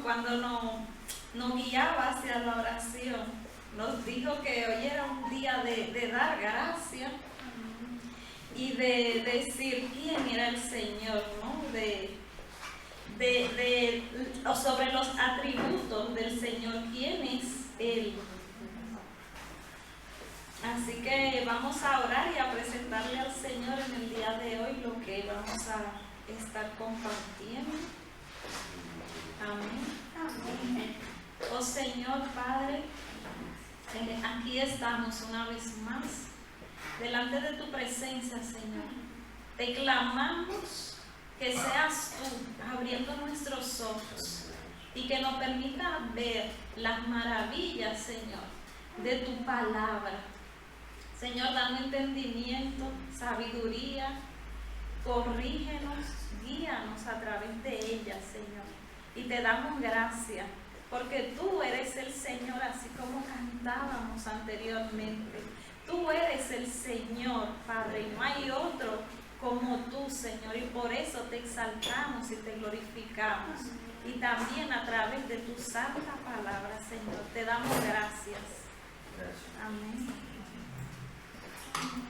cuando nos guiaba hacia la oración, nos dijo que hoy era un día de dar gracias y de decir quién era el Señor, ¿no? O sobre los atributos del Señor, quién es Él. Así que vamos a orar y a presentarle al Señor en el día de hoy lo que vamos a estar compartiendo. Amén. Amén. Oh Señor Padre, aquí estamos una vez más delante de tu presencia, Señor. Te clamamos que seas tú abriendo nuestros ojos y que nos permita ver las maravillas, Señor, de tu palabra. Señor, dame entendimiento, sabiduría, corrígenos, guíanos a través de ella, Señor. Y te damos gracias, porque tú eres el Señor, así como cantábamos anteriormente. Tú eres el Señor, Padre, y no hay otro como tú, Señor, y por eso te exaltamos y te glorificamos. Y también a través de tu santa palabra, Señor, te damos gracias. Amén.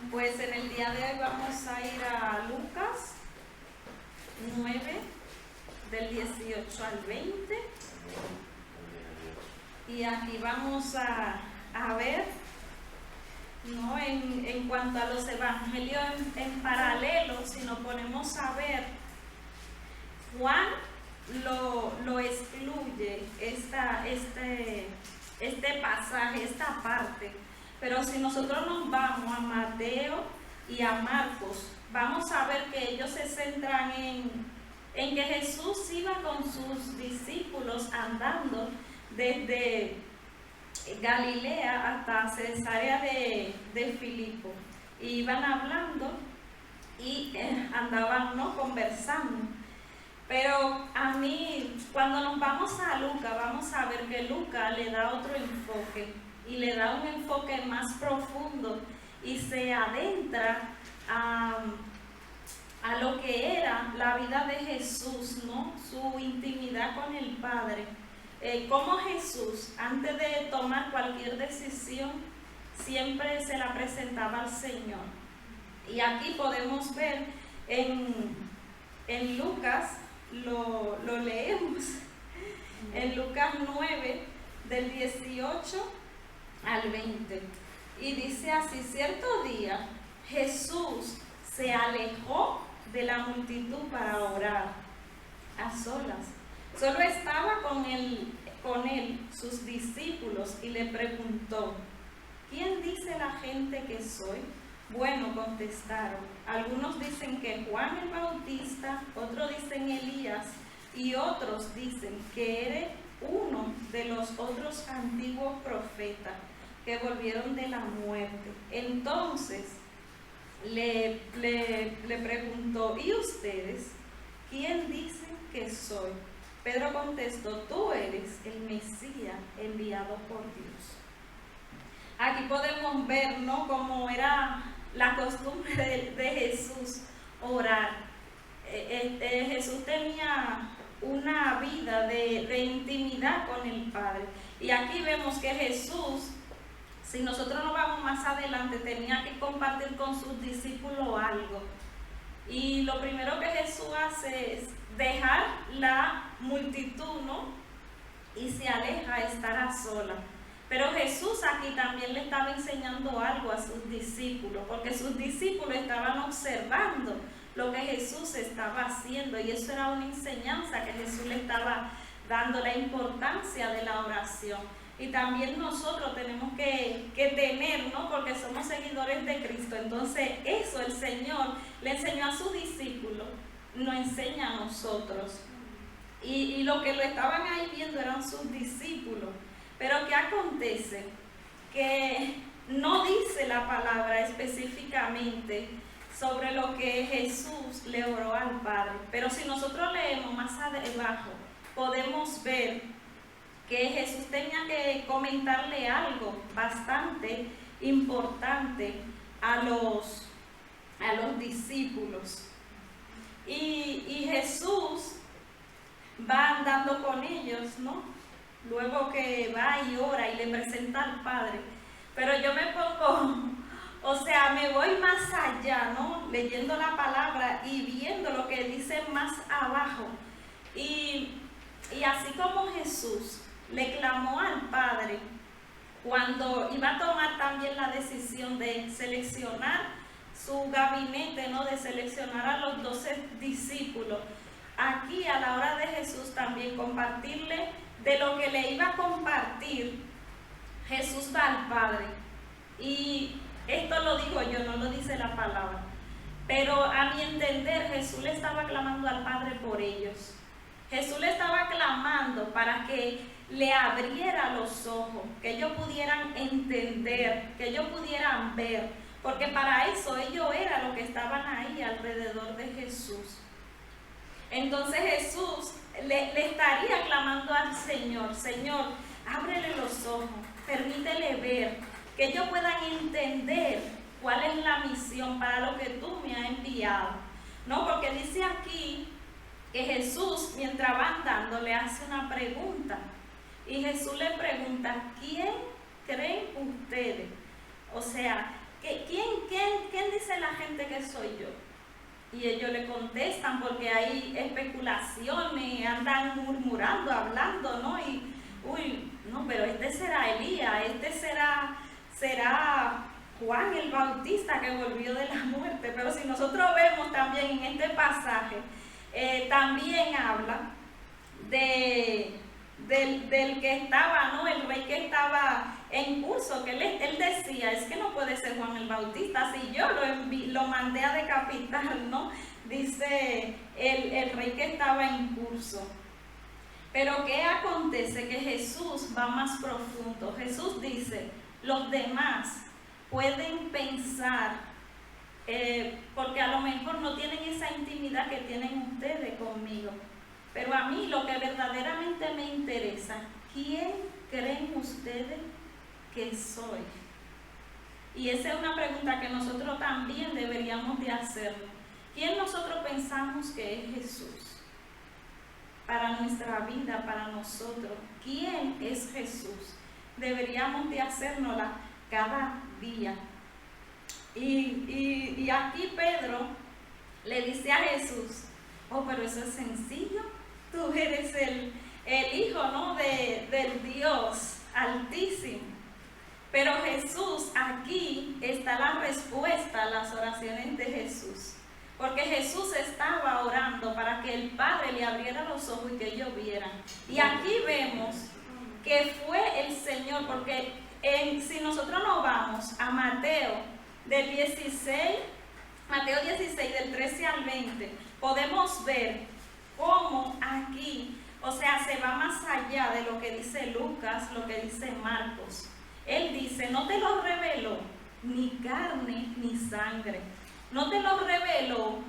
Pues en el día de hoy vamos a ir a Lucas 9, del 18 al 20. Y aquí vamos a ver, ¿no? En cuanto a los evangelios en paralelo, si nos ponemos a ver, Juan lo excluye este pasaje, esta parte. Pero si nosotros nos vamos a Mateo y a Marcos, vamos a ver que ellos se centran en que Jesús iba con sus discípulos andando desde Galilea hasta Cesarea de Filipo. Y iban hablando y andaban, ¿no?, conversando. Pero a mí, cuando nos vamos a Lucas, vamos a ver que Lucas le da otro enfoque. Y le da un enfoque más profundo y se adentra a lo que era la vida de Jesús, ¿no? Su intimidad con el Padre. Cómo Jesús, antes de tomar cualquier decisión, siempre se la presentaba al Señor. Y aquí podemos ver en Lucas, lo leemos, en Lucas 9, del 18 al 20, y dice así: cierto día Jesús se alejó de la multitud para orar a solas. Solo estaba con él sus discípulos, y le preguntó: ¿quién dice la gente que soy? Bueno, contestaron, algunos dicen que Juan el Bautista, otros dicen Elías, y otros dicen que eres uno de los otros antiguos profetas que volvieron de la muerte. Entonces le preguntó: ¿y ustedes quién dicen que soy? Pedro contestó: tú eres el Mesías enviado por Dios. Aquí podemos ver, ¿no?, cómo era la costumbre de Jesús orar. Jesús tenía una vida de intimidad con el Padre. Y aquí vemos que Jesús, si nosotros nos vamos más adelante, tenía que compartir con sus discípulos algo. Y lo primero que Jesús hace es dejar la multitud, ¿no?, y se aleja a estar a solas. Pero Jesús aquí también le estaba enseñando algo a sus discípulos, porque sus discípulos estaban observando lo que Jesús estaba haciendo, y eso era una enseñanza que Jesús le estaba dando, la importancia de la oración. Y también nosotros tenemos que tener, ¿no?, porque somos seguidores de Cristo. Entonces eso el Señor le enseñó a sus discípulos, nos enseña a nosotros. Y lo que lo estaban ahí viendo eran sus discípulos. Pero ¿qué acontece? Que no dice la palabra específicamente sobre lo que Jesús le oró al Padre. Pero si nosotros leemos más abajo, podemos ver que Jesús tenía que comentarle algo bastante importante a los discípulos. Y Jesús va andando con ellos, ¿no? Luego que va y ora y le presenta al Padre. Pero yo me pongo, o sea, me voy más allá, ¿no? Leyendo la palabra y viendo lo que dice más abajo. Y así como Jesús le clamó al Padre cuando iba a tomar también la decisión de seleccionar su gabinete, ¿no? De seleccionar a los 12 discípulos. Aquí a la hora de Jesús también compartirle de lo que le iba a compartir, Jesús va al Padre. Y esto lo digo yo, no lo dice la palabra. Pero a mi entender, Jesús le estaba clamando al Padre por ellos. Jesús le estaba clamando para que le abriera los ojos, que ellos pudieran entender, que ellos pudieran ver, porque para eso ellos eran los que estaban ahí alrededor de Jesús. Entonces Jesús le estaría clamando al Señor: Señor, ábrele los ojos, permítele ver, que ellos puedan entender cuál es la misión para lo que tú me has enviado, ¿no? Porque dice aquí que Jesús, mientras va andando, le hace una pregunta. Y Jesús le pregunta: ¿quién creen ustedes? O sea, ¿quién dice la gente que soy yo? Y ellos le contestan, porque hay especulaciones, andan murmurando, hablando, ¿no? Y, no, pero este será Elías, este será Juan el Bautista que volvió de la muerte. Pero si nosotros vemos también en este pasaje, también habla del que estaba, ¿no? El rey que estaba en curso, que él decía: es que no puede ser Juan el Bautista, si yo lo mandé a decapitar, ¿no? Dice el rey que estaba en curso. Pero ¿qué acontece? Que Jesús va más profundo. Jesús dice: los demás pueden pensar, porque a lo mejor no tienen esa intimidad que tienen ustedes conmigo, pero a mí lo que verdaderamente me interesa: ¿quién creen ustedes que soy? Y esa es una pregunta que nosotros también deberíamos de hacernos. ¿Quién nosotros pensamos que es Jesús? Para nuestra vida, para nosotros, ¿quién es Jesús? Deberíamos de hacérnosla cada día. Y aquí Pedro le dice a Jesús: oh, pero eso es sencillo, tú eres el Hijo, ¿no? del Dios Altísimo. Pero Jesús, aquí está la respuesta a las oraciones de Jesús. Porque Jesús estaba orando para que el Padre le abriera los ojos y que ellos vieran. Y aquí vemos que fue el Señor, porque si nosotros nos vamos a Mateo 16, del 13 al 20, podemos ver cómo aquí, o sea, se va más allá de lo que dice Lucas, lo que dice Marcos. Él dice: no te lo reveló ni carne ni sangre, no te lo reveló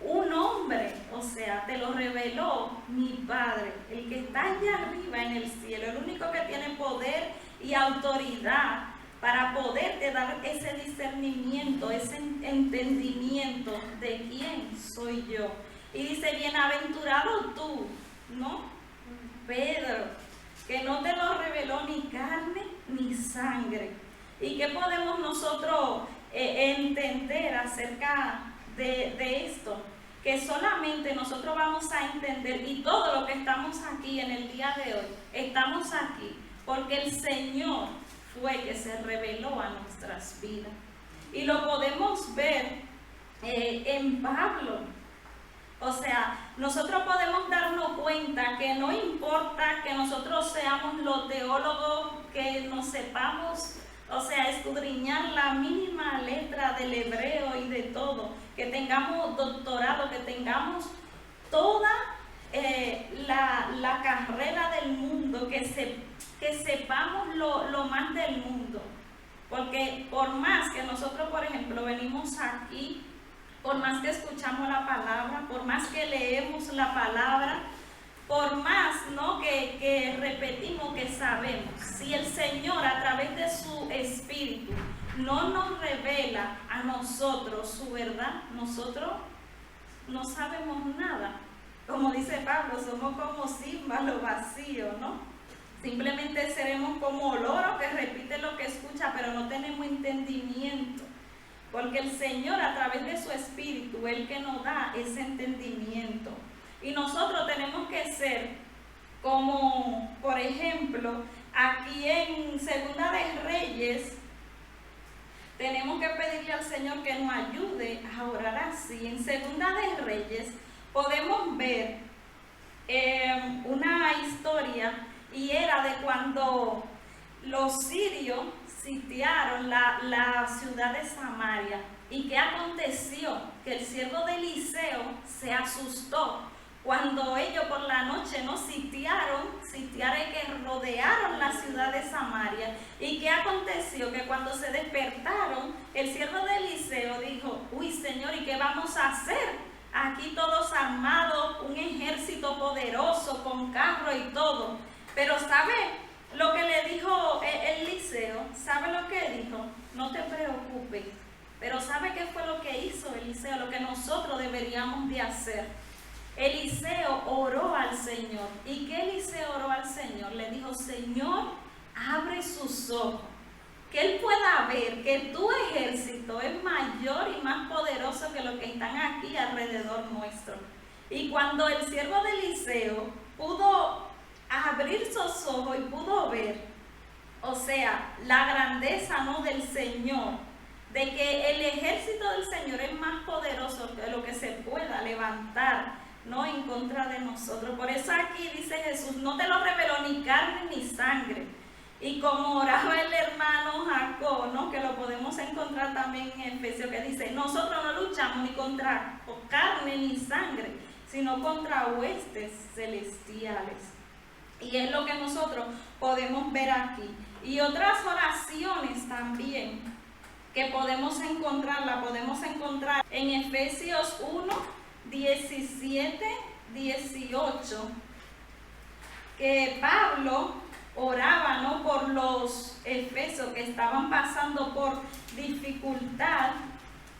un hombre, o sea, te lo reveló mi Padre, el que está allá arriba en el cielo, el único que tiene poder y autoridad para poderte dar ese discernimiento, ese entendimiento de quién soy yo. Y dice: bienaventurado tú, ¿no? Pedro, que no te lo reveló ni carne ni sangre. ¿Y qué podemos nosotros entender acerca de esto? Que solamente nosotros vamos a entender, y todo lo que estamos aquí en el día de hoy, estamos aquí porque el Señor fue que se reveló a nuestras vidas. Y lo podemos ver en Pablo. O sea, nosotros podemos darnos cuenta que no importa que nosotros seamos los teólogos, que nos sepamos, o sea, escudriñar la mínima letra del hebreo y de todo, que tengamos doctorado, que tengamos toda la carrera del mundo, que sepamos lo más del mundo. Porque por más que nosotros, por ejemplo, venimos aquí, por más que escuchamos la palabra, por más que leemos la palabra, por más, ¿no?, que repetimos, que sabemos, si el Señor a través de su Espíritu no nos revela a nosotros su verdad, nosotros no sabemos nada. como dice Pablo, somos como címbalo vacío, ¿no? Simplemente seremos como loro que repite lo que escucha, pero no tenemos entendimiento. Porque el Señor, a través de su Espíritu, el que nos da ese entendimiento. Y nosotros tenemos que ser como, por ejemplo, aquí en Segunda de Reyes, tenemos que pedirle al Señor que nos ayude a orar así. En Segunda de Reyes podemos ver una historia, y era de cuando los sirios sitiaron la ciudad de Samaria. ¿Y qué aconteció? Que el siervo de Eliseo se asustó cuando ellos por la noche no sitiaron y que rodearon la ciudad de Samaria. ¿Y qué aconteció? Que cuando se despertaron, el siervo de Eliseo dijo: uy, Señor, ¿y qué vamos a hacer? Aquí todos armados, un ejército poderoso con carro y todo. Pero ¿sabe lo que le dijo Eliseo? ¿Sabe lo que dijo? No te preocupes. Pero ¿sabe qué fue lo que hizo Eliseo? Lo que nosotros deberíamos de hacer. Eliseo oró al Señor. ¿Y qué Eliseo oró al Señor? Le dijo: Señor, abre sus ojos, que Él pueda ver que tu ejército es mayor y más poderoso que los que están aquí alrededor nuestro. Y cuando el siervo de Eliseo pudo abrir sus ojos y pudo ver, o sea, la grandeza, ¿no?, del Señor, de que el ejército del Señor es más poderoso que lo que se pueda levantar, ¿no?, en contra de nosotros. Por eso aquí dice Jesús: no te lo reveló ni carne ni sangre. Y como oraba el hermano Jacob, ¿no?, que lo podemos encontrar también en Efesios, que dice: nosotros no luchamos ni contra carne ni sangre, sino contra huestes celestiales. Y es lo que nosotros podemos ver aquí. Y otras oraciones también que podemos encontrar, la podemos encontrar en Efesios 1, 17, 18, que Pablo oraba, ¿no?, por los efesios que estaban pasando por dificultad,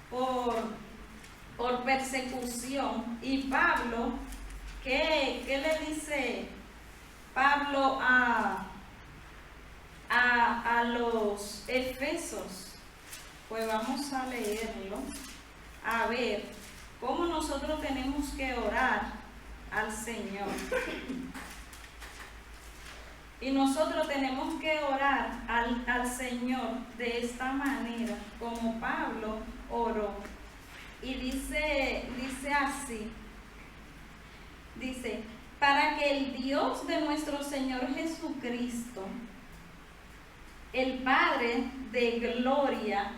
por persecución. Y Pablo, ¿qué le dice Pablo a los efesios? Pues vamos a leerlo, a ver cómo nosotros tenemos que orar al Señor. Y nosotros tenemos que orar al Señor de esta manera, como Pablo oró. Y dice así, dice: para que el Dios de nuestro Señor Jesucristo, el Padre de gloria,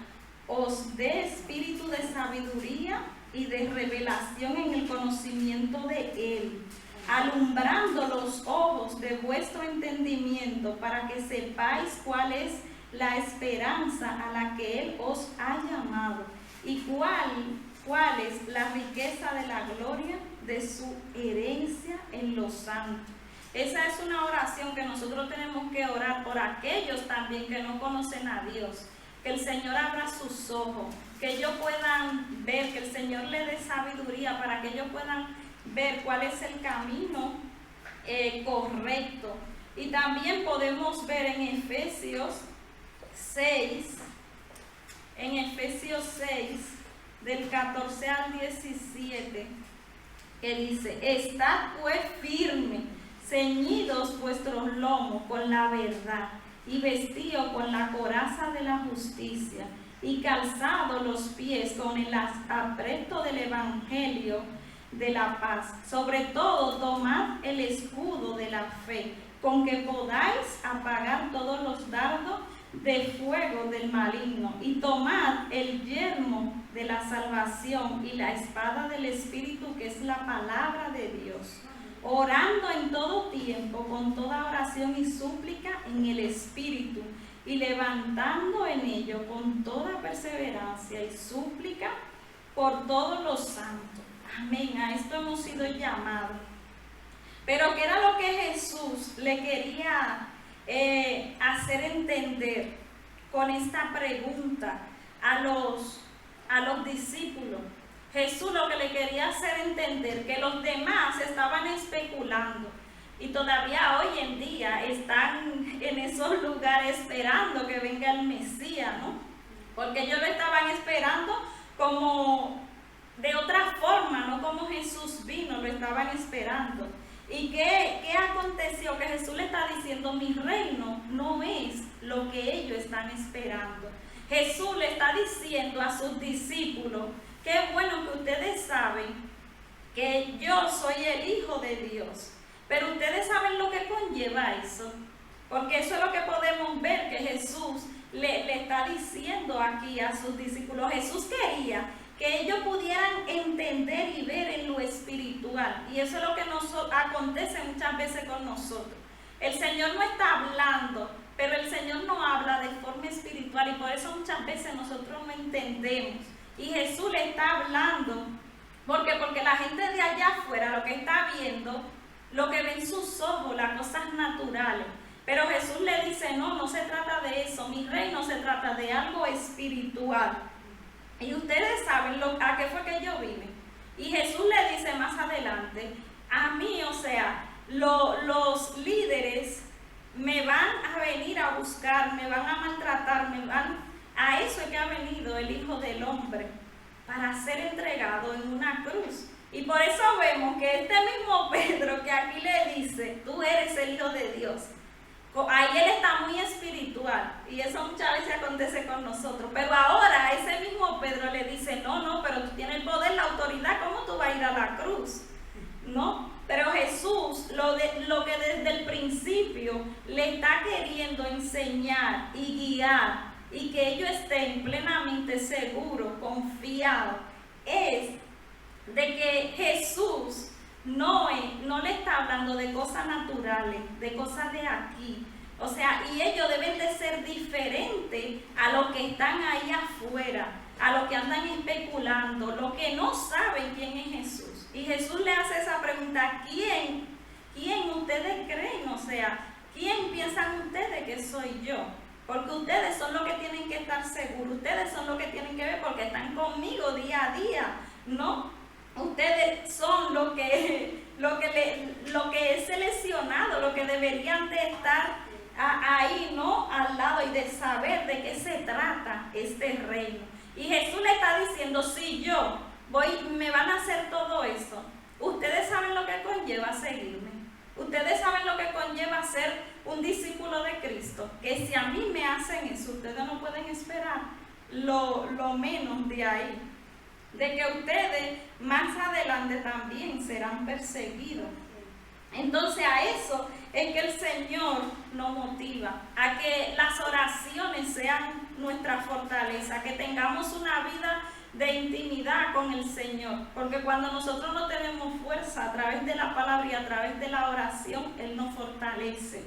os dé espíritu de sabiduría y de revelación en el conocimiento de Él, alumbrando los ojos de vuestro entendimiento, para que sepáis cuál es la esperanza a la que Él os ha llamado, y cuál es la riqueza de la gloria de su herencia en los santos. Esa es una oración que nosotros tenemos que orar por aquellos también que no conocen a Dios. Que el Señor abra sus ojos, que ellos puedan ver, que el Señor les dé sabiduría para que ellos puedan ver cuál es el camino correcto. Y también podemos ver en Efesios 6, del 14 al 17, que dice: estad pues firme, ceñidos vuestros lomos con la verdad, y vestidos con la coraza de la justicia, y calzados los pies con el apresto del evangelio de la paz. Sobre todo tomad el escudo de la fe, con que podáis apagar todos los dardos de fuego del maligno, y tomad el yelmo de la salvación y la espada del Espíritu, que es la palabra de Dios, orando en todo tiempo con toda oración y súplica en el Espíritu, y levantando en ello con toda perseverancia y súplica por todos los santos. Amén. A esto hemos sido llamados. Pero ¿qué era lo que Jesús le quería hacer entender con esta pregunta a los discípulos? Jesús lo que le quería hacer entender que los demás estaban especulando y todavía hoy en día están en esos lugares esperando que venga el Mesías, ¿no? Porque ellos lo estaban esperando como de otra forma, no como Jesús vino, lo estaban esperando. ¿Y qué aconteció? Que Jesús le está diciendo, mi reino no es lo que ellos están esperando. Jesús le está diciendo a sus discípulos, qué bueno que ustedes saben que yo soy el Hijo de Dios, pero ustedes saben lo que conlleva eso, porque eso es lo que podemos ver que Jesús le está diciendo aquí a sus discípulos. Jesús quería que ellos pudieran entender y ver en lo espiritual, y eso es lo que acontece muchas veces con nosotros. El Señor no está hablando, pero el Señor no habla de forma espiritual, y por eso muchas veces nosotros no entendemos. Y Jesús le está hablando, porque la gente de allá afuera lo que está viendo, lo que ven sus ojos, las cosas naturales. Pero Jesús le dice, no se trata de eso, mi reino se trata de algo espiritual. Y ustedes saben a qué fue que yo vine. Y Jesús le dice más adelante, a mí, o sea, los líderes me van a venir a buscar, me van a maltratar, a eso es que ha venido el Hijo del Hombre, para ser entregado en una cruz. Y por eso vemos que este mismo Pedro que aquí le dice, tú eres el Hijo de Dios, ahí él está muy espiritual, y eso muchas veces acontece con nosotros. Pero ahora ese mismo Pedro le dice, no, pero tú tienes el poder, la autoridad, ¿cómo tú vas a ir a la cruz? No, pero Jesús lo que desde el principio le está queriendo enseñar y guiar, y que ellos estén plenamente seguros, confiados, es de que Jesús no le está hablando de cosas naturales, de cosas de aquí. O sea, y ellos deben de ser diferentes a los que están ahí afuera, a los que andan especulando, los que no saben quién es Jesús. Y Jesús le hace esa pregunta, ¿quién ustedes creen? O sea, ¿quién piensan ustedes que soy yo? Porque ustedes son los que tienen que estar seguros, ustedes son los que tienen que ver porque están conmigo día a día, ¿no? Ustedes son lo que es seleccionado, lo que deberían de estar ahí, ¿no? Al lado, y de saber de qué se trata este reino. Y Jesús le está diciendo, si yo me van a hacer todo eso, ustedes saben lo que conlleva seguirme. Ustedes saben lo que conlleva ser un discípulo de Cristo, que si a mí me hacen eso, ustedes no pueden esperar lo menos de ahí, de que ustedes más adelante también serán perseguidos. Entonces a eso es que el Señor nos motiva, a que las oraciones sean nuestra fortaleza, que tengamos una vida de intimidad con el Señor, porque cuando nosotros no tenemos fuerza a través de la palabra y a través de la oración, Él nos fortalece.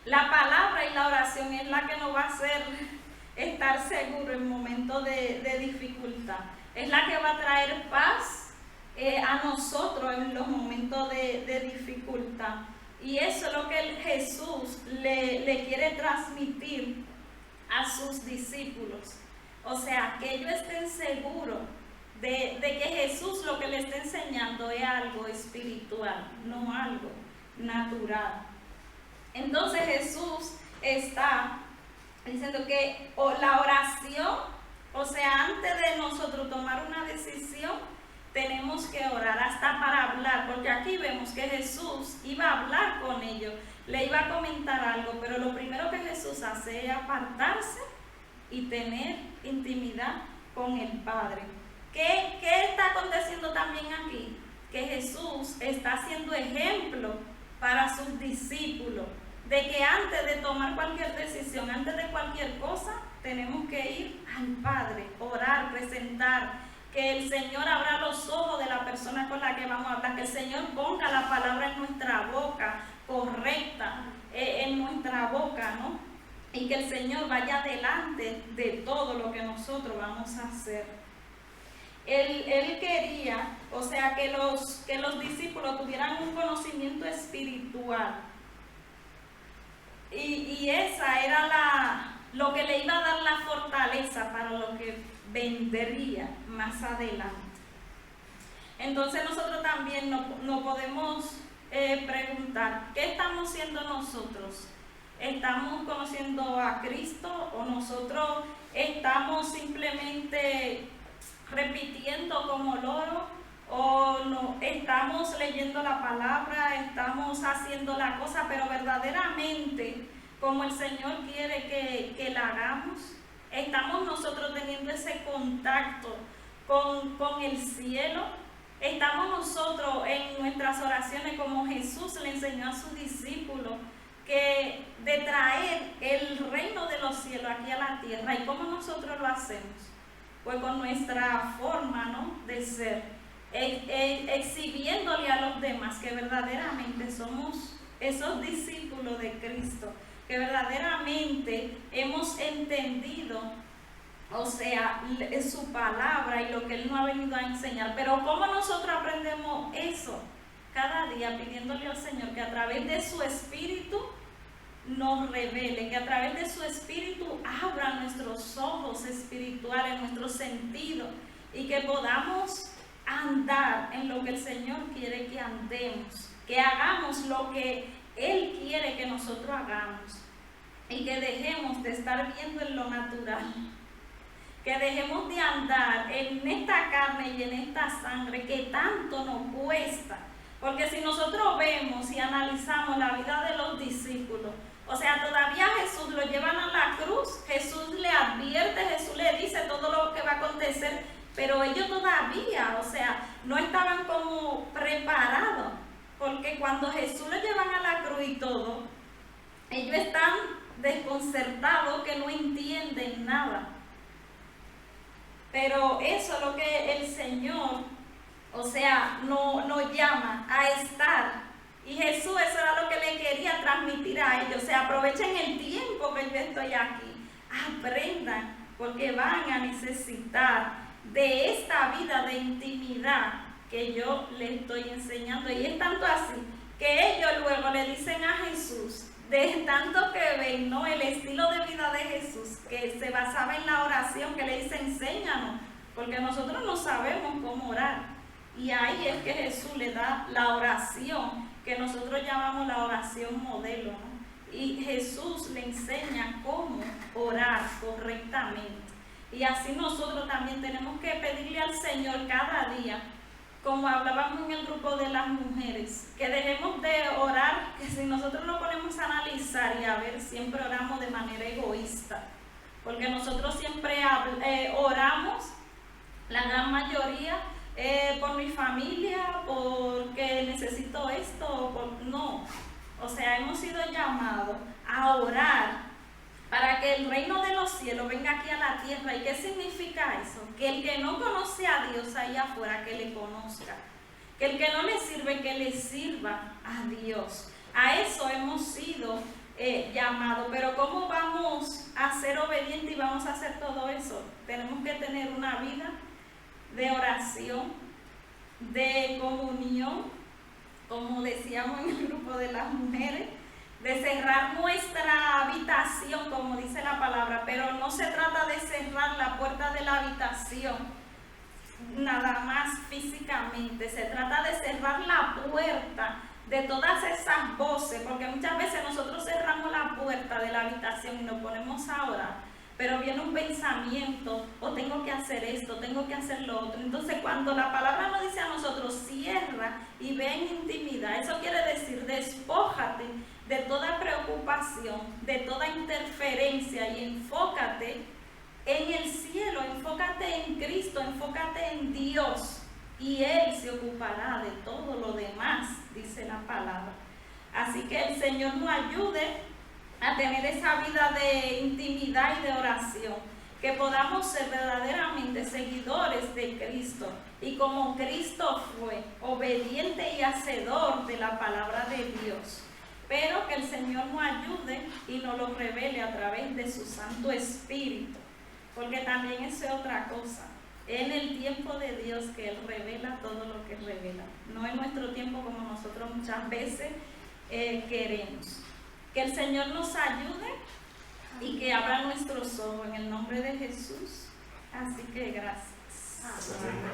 La palabra y la oración es la que nos va a hacer estar seguros en momentos de dificultad, es la que va a traer paz a nosotros en los momentos de dificultad. Y eso es lo que Jesús le quiere transmitir a sus discípulos. O sea, que ellos estén seguros de que Jesús lo que le está enseñando es algo espiritual, no algo natural. Entonces Jesús está diciendo que la oración, o sea, antes de nosotros tomar una decisión, tenemos que orar hasta para hablar, porque aquí vemos que Jesús iba a hablar con ellos, le iba a comentar algo, pero lo primero que Jesús hace es apartarse y tener intimidad con el Padre. ¿Qué está aconteciendo también aquí? Que Jesús está siendo ejemplo para sus discípulos, de que antes de tomar cualquier decisión, antes de cualquier cosa, tenemos que ir al Padre, orar, presentar, que el Señor abra los ojos de la persona con la que vamos a hablar, que el Señor ponga la palabra en nuestra boca, correcta, en nuestra boca, ¿no? Y que el Señor vaya delante de todo lo que nosotros vamos a hacer. Él quería, o sea, que los discípulos tuvieran un conocimiento espiritual. Y esa era lo que le iba a dar la fortaleza para lo que vendría más adelante. Entonces nosotros también no podemos preguntar, ¿qué estamos siendo nosotros? ¿Estamos conociendo a Cristo o nosotros estamos simplemente repitiendo como loro? ¿O no, estamos leyendo la palabra, estamos haciendo la cosa, pero verdaderamente como el Señor quiere que la hagamos? ¿Estamos nosotros teniendo ese contacto con el cielo? ¿Estamos nosotros en nuestras oraciones como Jesús le enseñó a sus discípulos que de traer el reino de los cielos aquí a la tierra? ¿Y cómo nosotros lo hacemos? Pues con nuestra forma, ¿no?, de ser, exhibiéndole a los demás que verdaderamente somos esos discípulos de Cristo, que verdaderamente hemos entendido, o sea, su palabra y lo que Él nos ha venido a enseñar. Pero ¿cómo nosotros aprendemos eso? Cada día pidiéndole al Señor que a través de su Espíritu nos revele, que a través de su Espíritu abra nuestros ojos espirituales, nuestros sentidos, y que podamos andar en lo que el Señor quiere que andemos, que hagamos lo que Él quiere que nosotros hagamos, y que dejemos de estar viendo en lo natural, que dejemos de andar en esta carne y en esta sangre que tanto nos cuesta. Porque si nosotros vemos y analizamos la vida de los discípulos, o sea, todavía Jesús lo llevan a la cruz, Jesús le advierte, Jesús le dice todo lo que va a acontecer, pero ellos todavía, o sea, no estaban como preparados, porque cuando Jesús lo llevan a la cruz y todo, ellos están desconcertados, que no entienden nada. Pero eso es lo que el Señor, o sea, nos llama a estar. Y Jesús, eso era lo que le quería transmitir a ellos. O sea, aprovechen el tiempo que yo estoy aquí. Aprendan, porque van a necesitar de esta vida de intimidad que yo les estoy enseñando. Y es tanto así que ellos luego le dicen a Jesús, de tanto que ven, ¿no?, el estilo de vida de Jesús, que se basaba en la oración, que le dice, enséñanos, porque nosotros no sabemos cómo orar. Y ahí es que Jesús le da la oración, que nosotros llamamos la oración modelo, ¿no? Y Jesús le enseña cómo orar correctamente. Y así nosotros también tenemos que pedirle al Señor cada día, como hablábamos en el grupo de las mujeres, que dejemos de orar, que si nosotros nos ponemos a analizar y a ver, siempre oramos de manera egoísta, porque nosotros siempre oramos, la gran mayoría, por mi familia, porque necesito esto, no. O sea, hemos sido llamados a orar para que el reino de los cielos venga aquí a la tierra. ¿Y qué significa eso? Que el que no conoce a Dios ahí afuera, que le conozca. Que el que no le sirve, que le sirva a Dios. A eso hemos sido llamados. Pero ¿cómo vamos a ser obedientes y vamos a hacer todo eso? Tenemos que tener una vida de oración, de comunión, como decíamos en el grupo de las mujeres, de cerrar nuestra habitación, como dice la palabra, pero no se trata de cerrar la puerta de la habitación nada más físicamente, se trata de cerrar la puerta de todas esas voces, porque muchas veces nosotros cerramos la puerta de la habitación y nos ponemos a orar, pero viene un pensamiento, o tengo que hacer esto, tengo que hacer lo otro. Entonces cuando la palabra nos dice a nosotros, cierra y ve en intimidad, eso quiere decir, despójate de toda preocupación, de toda interferencia, y enfócate en el cielo, enfócate en Cristo, enfócate en Dios, y Él se ocupará de todo lo demás, dice la palabra. Así que el Señor nos ayude a tener esa vida de intimidad y de oración, que podamos ser verdaderamente seguidores de Cristo, y como Cristo fue, obediente y hacedor de la palabra de Dios. Pero que el Señor nos ayude y nos lo revele a través de su Santo Espíritu, porque también eso es otra cosa. En el tiempo de Dios que Él revela todo lo que revela, no en nuestro tiempo como nosotros muchas veces queremos. Que el Señor nos ayude y que abra nuestros ojos en el nombre de Jesús. Así que gracias. Amén.